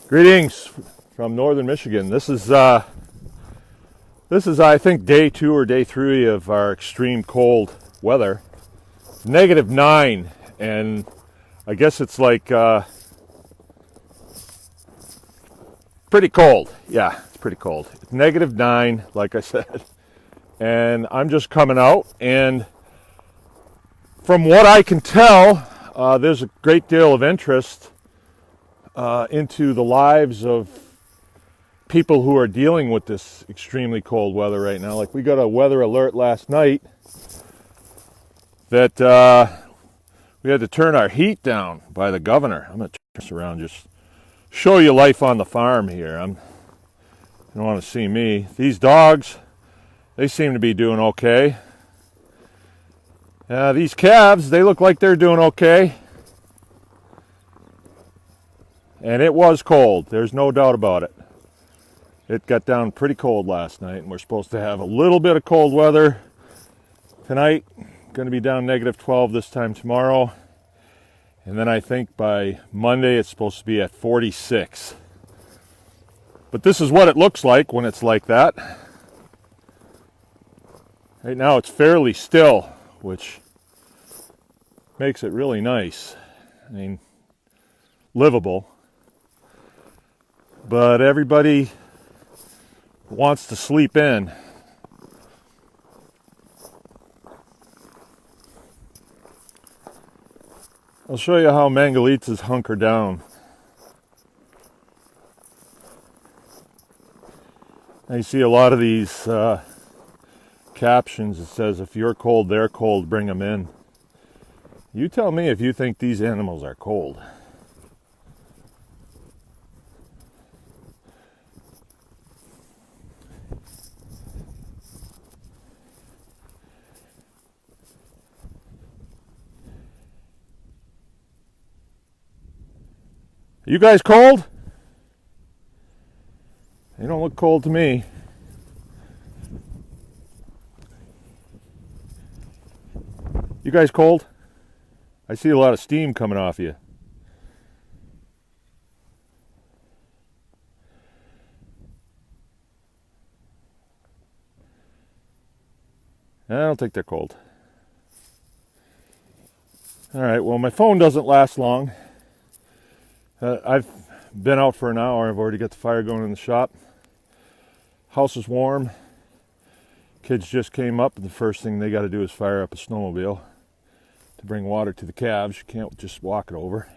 Greetings from northern Michigan. This is I think day 2 or day 3 of our extreme cold weather. -9, and I guess it's like pretty cold. Yeah, it's pretty cold. It's -9, like I said, and I'm just coming out, and from what I can tell, there's a great deal of interest into the lives of people who are dealing with this extremely cold weather right now. Like, we got a weather alert last night that we had to turn our heat down by the governor. I'm going to turn this around, just show you life on the farm here. You don't want to see me. These dogs, they seem to be doing okay. These calves, they look like they're doing okay. And it was cold. There's no doubt about it. It got down pretty cold last night, and we're supposed to have a little bit of cold weather tonight. Going to be down -12 this time tomorrow. And then I think by Monday it's supposed to be at 46. But this is what it looks like when it's like that. Right now it's fairly still, which makes it really nice. I mean, livable. But everybody wants to sleep in. I'll show you how Mangalitas hunker down. I see a lot of these captions that says, if you're cold, they're cold, bring them in. You tell me if you think these animals are cold. You guys cold? They don't look cold to me. You guys cold? I see a lot of steam coming off you. I don't think they're cold. All right, well, my phone doesn't last long. I've been out for an hour. I've already got the fire going in the shop. House is warm. Kids just came up, and the first thing they got to do is fire up a snowmobile to bring water to the calves. You can't just walk it over.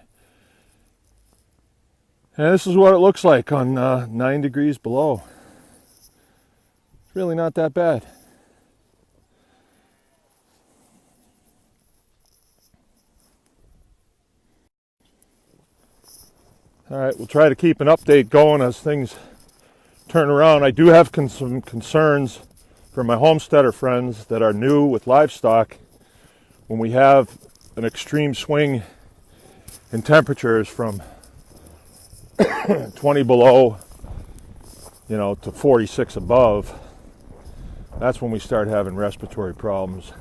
And this is what it looks like on 9 degrees below. It's really not that bad. All right, we'll try to keep an update going as things turn around. I do have some concerns for my homesteader friends that are new with livestock. When we have an extreme swing in temperatures from 20 below, to 46 above, that's when we start having respiratory problems.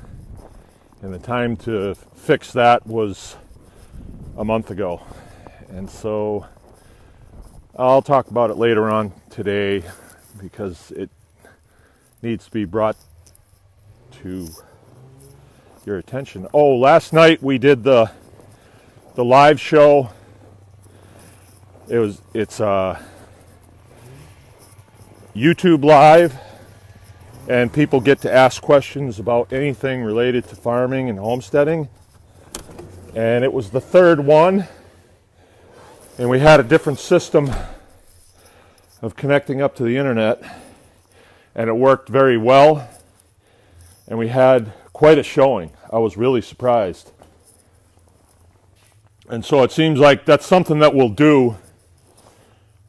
And the time to fix that was a month ago. And so I'll talk about it later on today because it needs to be brought to your attention. Oh, last night we did the live show. It's YouTube live, and people get to ask questions about anything related to farming and homesteading. And it was the third one. And we had a different system of connecting up to the internet, and it worked very well. And we had quite a showing. I was really surprised. And so it seems like that's something that we'll do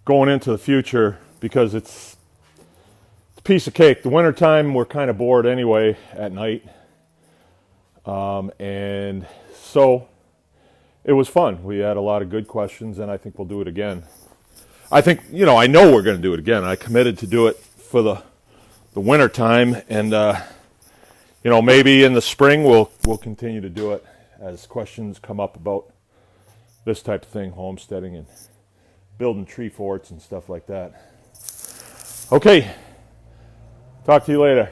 going into the future, because it's a piece of cake. The wintertime, we're kind of bored anyway at night. And so it was fun. We had a lot of good questions, and I think we'll do it again. I think, I know we're going to do it again. I committed to do it for the winter time, and maybe in the spring we'll continue to do it as questions come up about this type of thing, homesteading building tree forts and stuff like that. Okay, talk to you later.